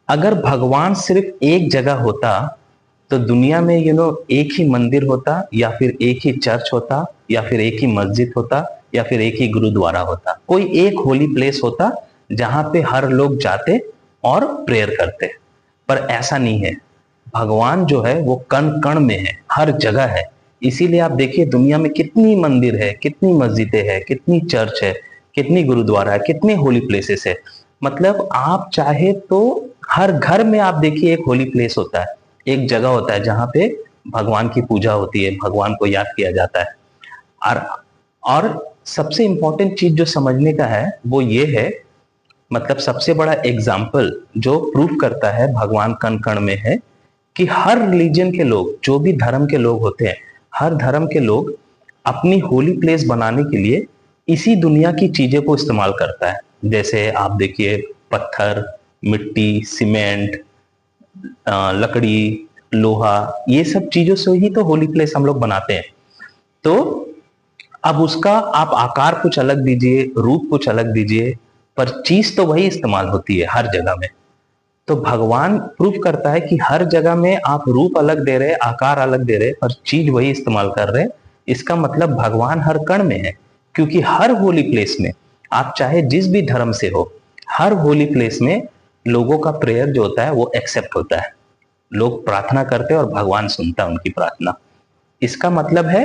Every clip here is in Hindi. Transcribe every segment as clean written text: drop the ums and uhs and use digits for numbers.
अगर भगवान सिर्फ एक जगह होता तो दुनिया में एक ही मंदिर होता, या फिर एक ही चर्च होता, या फिर एक ही मस्जिद होता, या फिर एक ही गुरुद्वारा होता, कोई एक होली प्लेस होता जहां पे हर लोग जाते और प्रेयर करते। पर ऐसा नहीं है। भगवान जो है वो कण कण में है, हर जगह है। इसीलिए आप देखिए दुनिया में कितनी मंदिर है, कितनी मस्जिदें हैं, कितनी चर्च है, कितनी गुरुद्वारा है, कितने होली प्लेसेस है। मतलब आप चाहे तो हर घर में आप देखिए एक होली प्लेस होता है, एक जगह होता है जहां पे भगवान की पूजा होती है, भगवान को याद किया जाता है। और सबसे इंपॉर्टेंट चीज जो समझने का है वो ये है, मतलब सबसे बड़ा एग्जाम्पल जो प्रूफ करता है भगवान कण कण में है, कि हर रिलीजन के लोग, जो भी धर्म के लोग होते हैं, हर धर्म के लोग अपनी होली प्लेस बनाने के लिए इसी दुनिया की चीजें को इस्तेमाल करता है। जैसे आप देखिए पत्थर, मिट्टी, सीमेंट, लकड़ी, लोहा, ये सब चीजों से ही तो होली प्लेस हम लोग बनाते हैं। तो अब उसका आप आकार कुछ अलग दीजिए, रूप कुछ अलग दीजिए, पर चीज तो वही इस्तेमाल होती है हर जगह में। तो भगवान प्रूफ करता है कि हर जगह में आप रूप अलग दे रहे, आकार अलग दे रहे, पर चीज वही इस्तेमाल कर रहे। इसका मतलब भगवान हर कण में है, क्योंकि हर होली प्लेस में, आप चाहे जिस भी धर्म से हो, हर होली प्लेस में लोगों का प्रेयर जो होता है वो एक्सेप्ट होता है। लोग प्रार्थना करते हैं और भगवान सुनता है उनकी प्रार्थना। इसका मतलब है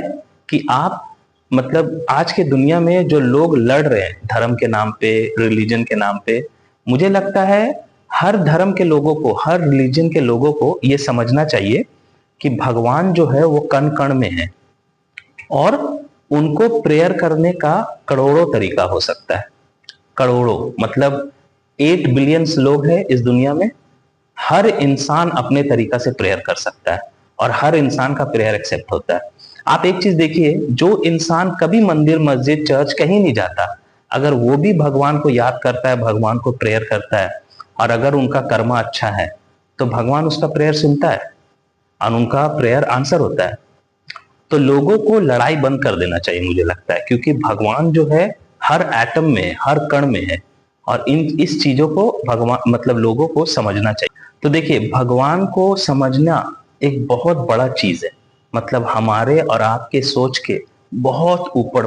कि आप, मतलब आज के दुनिया में जो लोग लड़ रहे हैं धर्म के नाम पे, रिलीजन के नाम पे, मुझे लगता है हर धर्म के लोगों को, हर रिलीजन के लोगों को ये समझना चाहिए कि भगवान जो है वो कण कण में है, और उनको प्रेयर करने का करोड़ों तरीका हो सकता है। करोड़ों मतलब 8 बिलियंस लोग हैं इस दुनिया में। हर इंसान अपने तरीका से प्रेयर कर सकता है, और हर इंसान का प्रेयर एक्सेप्ट होता है। आप एक चीज देखिए, जो इंसान कभी मंदिर, मस्जिद, चर्च कहीं नहीं जाता, अगर वो भी भगवान को याद करता है, भगवान को प्रेयर करता है, और अगर उनका कर्मा अच्छा है, तो भगवान उसका प्रेयर सुनता है और उनका प्रेयर आंसर होता है। तो लोगों को लड़ाई बंद कर देना चाहिए मुझे लगता है, क्योंकि भगवान जो है हर एटम में, हर कण में है, और इस चीजों को भगवान, मतलब लोगों को समझना चाहिए। तो देखिए भगवान को समझना एक बहुत बड़ा चीज है। मतलब हमारे और आपके सोच के बहुत ऊपर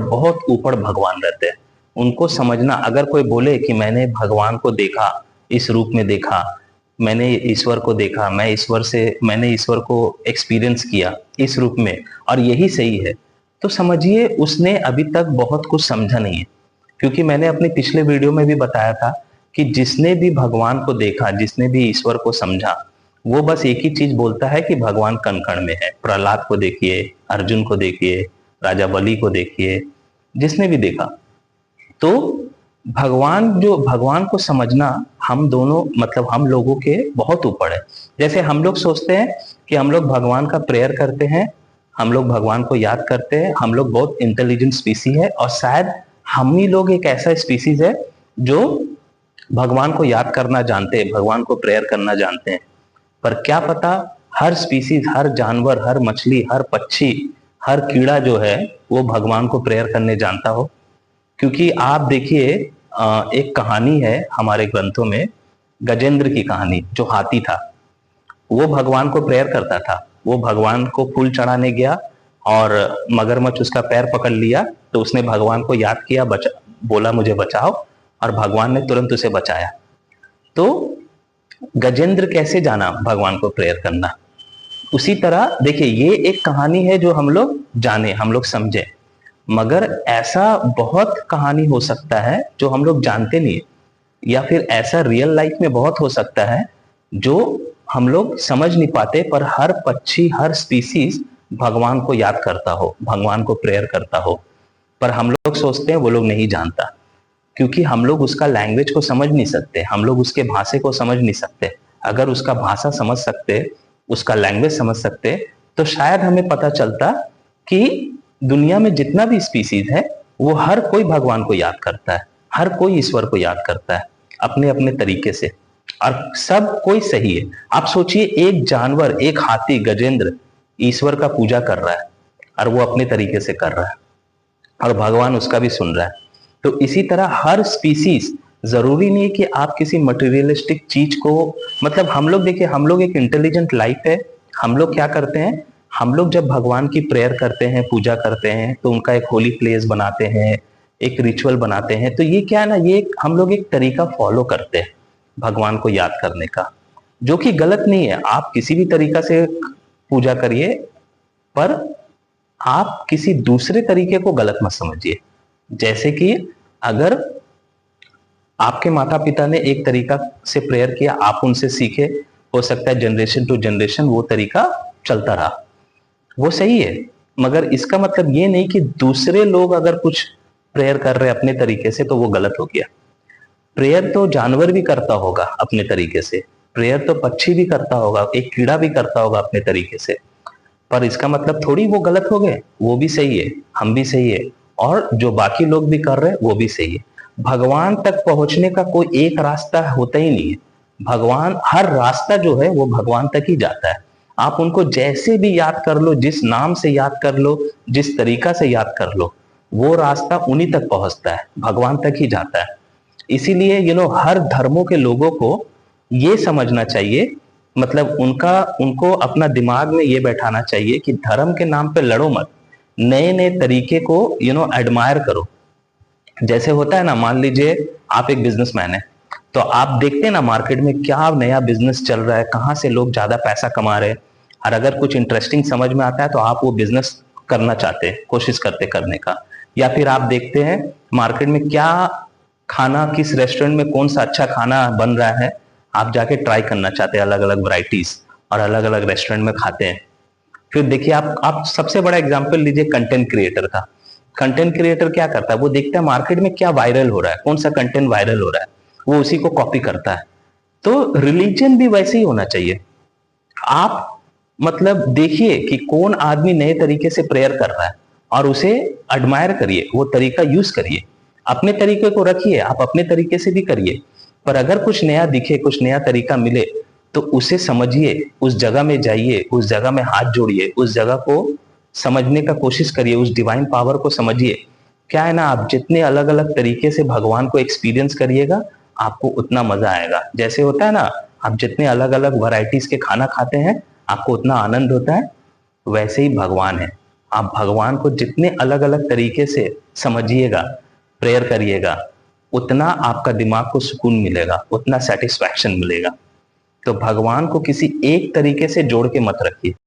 भगवान रहते हैं। उनको समझना, अगर कोई बोले कि मैंने भगवान को देखा, इस रूप में देखा, मैंने ईश्वर को देखा, मैंने ईश्वर को एक्सपीरियंस किया इस रूप में, और यही सही है, तो समझिए उसने अभी तक बहुत कुछ समझा नहीं है। क्योंकि मैंने अपने पिछले वीडियो में भी बताया था कि जिसने भी भगवान को देखा, जिसने भी ईश्वर को समझा, वो बस एक ही चीज बोलता है कि भगवान कण कण में है। प्रहलाद को देखिए, अर्जुन को देखिए, राजा बलि को देखिए, जिसने भी देखा। तो भगवान को समझना हम दोनों, मतलब हम लोगों के बहुत ऊपर है। जैसे हम लोग सोचते हैं कि हम लोग भगवान का प्रेयर करते हैं, हम लोग भगवान को याद करते हैं, हम लोग बहुत इंटेलिजेंट स्पीसी है, और शायद हम ही लोग एक ऐसा स्पीसीज है जो भगवान को याद करना जानते हैं, भगवान को प्रेयर करना जानते हैं। पर क्या पता हर स्पीसीज, हर जानवर, हर मछली, हर पक्षी, हर कीड़ा जो है वो भगवान को प्रेयर करने जानता हो। क्योंकि आप देखिए एक कहानी है हमारे ग्रंथों में, गजेंद्र की कहानी, जो हाथी था, वो भगवान को प्रेयर करता था। वो भगवान को फूल चढ़ाने गया और मगरमच्छ उसका पैर पकड़ लिया, तो उसने भगवान को याद किया, बोला मुझे बचाओ, और भगवान ने तुरंत उसे बचाया। तो गजेंद्र कैसे जाना भगवान को प्रेयर करना? उसी तरह देखिए ये एक कहानी है जो हम लोग जाने, हम लोग समझे, मगर ऐसा बहुत कहानी हो सकता है जो हम लोग जानते नहीं, या फिर ऐसा रियल लाइफ में बहुत हो सकता है जो हम लोग समझ नहीं पाते। पर हर पक्षी, हर स्पीसीज भगवान को याद करता हो, भगवान को प्रेयर करता हो, पर हम लोग सोचते हैं वो लोग नहीं जानता, क्योंकि हम लोग उसका लैंग्वेज को समझ नहीं सकते, हम लोग उसके भाषा को समझ नहीं सकते। अगर उसका भाषा समझ सकते, उसका लैंग्वेज समझ सकते, तो शायद हमें पता चलता कि दुनिया में जितना भी स्पीसीज है वो हर कोई भगवान को याद करता है, हर कोई ईश्वर को याद करता है अपने अपने तरीके से, और सब कोई सही है। आप सोचिए एक जानवर, एक हाथी, गजेंद्र ईश्वर का पूजा कर रहा है, और वो अपने तरीके से कर रहा है, और भगवान उसका भी सुन रहा है। तो इसी तरह हर स्पीसीज जरूरी नहीं है कि आप किसी मटेरियलिस्टिक चीज को, मतलब हम लोग देखिए, हम लोग एक इंटेलिजेंट लाइफ है। हम लोग क्या करते हैं, हम लोग जब भगवान की प्रेयर करते हैं, पूजा करते हैं, तो उनका एक होली प्लेस बनाते हैं, एक रिचुअल बनाते हैं। तो ये क्या है ना, हम लोग एक तरीका फॉलो करते हैं भगवान को याद करने का, जो कि गलत नहीं है। आप किसी भी तरीका से पूजा करिए, पर आप किसी दूसरे तरीके को गलत मत समझिए। जैसे कि अगर आपके माता पिता ने एक तरीका से प्रेयर किया, आप उनसे सीखे, हो सकता है जनरेशन टू जनरेशन वो तरीका चलता रहा, वो सही है। मगर इसका मतलब ये नहीं कि दूसरे लोग अगर कुछ प्रेयर कर रहे हैं अपने तरीके से तो वो गलत हो गया। प्रेयर तो जानवर भी करता होगा अपने तरीके से, प्रेयर तो पक्षी भी करता होगा, एक कीड़ा भी करता होगा अपने तरीके से, पर इसका मतलब थोड़ी वो गलत हो गए। वो भी सही है, हम भी सही है, और जो बाकी लोग भी कर रहे हैं वो भी सही है। भगवान तक पहुंचने का कोई एक रास्ता होता ही नहीं है। भगवान, हर रास्ता जो है वो भगवान तक ही जाता है। आप उनको जैसे भी याद कर लो, जिस नाम से याद कर लो, जिस तरीका से याद कर लो, वो रास्ता उन्हीं तक पहुंचता है, भगवान तक ही जाता है। इसीलिए हर धर्मों के लोगों को ये समझना चाहिए, मतलब उनको अपना दिमाग में ये बैठाना चाहिए कि धर्म के नाम पे लड़ो मत, नए नए तरीके को एडमायर करो। जैसे होता है ना, मान लीजिए आप एक बिजनेसमैन है, तो आप देखते हैं ना मार्केट में क्या नया बिजनेस चल रहा है, कहाँ से लोग ज्यादा पैसा कमा रहे हैं, और अगर कुछ इंटरेस्टिंग समझ में आता है तो आप वो बिजनेस करना चाहते हैं, कोशिश करते करने का। या फिर आप देखते हैं मार्केट में क्या खाना, किस रेस्टोरेंट में कौन सा अच्छा खाना बन रहा है, आप जाके ट्राई करना चाहते हैं अलग अलग वैरायटीज, और अलग अलग रेस्टोरेंट में खाते हैं। फिर देखिए, आप सबसे बड़ा एग्जांपल लीजिए कंटेंट क्रिएटर का। कंटेंट क्रिएटर क्या करता है, वो देखता है मार्केट में क्या वायरल हो रहा है, कौन सा कंटेंट वायरल हो रहा है, वो उसी को कॉपी करता है। तो रिलीजन भी वैसे ही होना चाहिए। आप मतलब देखिए कि कौन आदमी नए तरीके से प्रेयर कर रहा है, और उसे एडमायर करिए, वो तरीका यूज करिए। अपने तरीके को रखिए, आप अपने तरीके से भी करिए, पर अगर कुछ नया दिखे, कुछ नया तरीका मिले, तो उसे समझिए, उस जगह में जाइए, उस जगह में हाथ जोड़िए, उस जगह को समझने का कोशिश करिए, उस डिवाइन पावर को समझिए। क्या है ना, आप जितने अलग अलग तरीके से भगवान को एक्सपीरियंस करिएगा, आपको उतना मजा आएगा। जैसे होता है ना, आप जितने अलग अलग वैरायटीज के खाना खाते हैं, आपको उतना आनंद होता है, वैसे ही भगवान है। आप भगवान को जितने अलग अलग तरीके से समझिएगा, प्रेयर करिएगा, उतना आपका दिमाग को सुकून मिलेगा, उतना सेटिस्फैक्शन मिलेगा। तो भगवान को किसी एक तरीके से जोड़ के मत रखिए।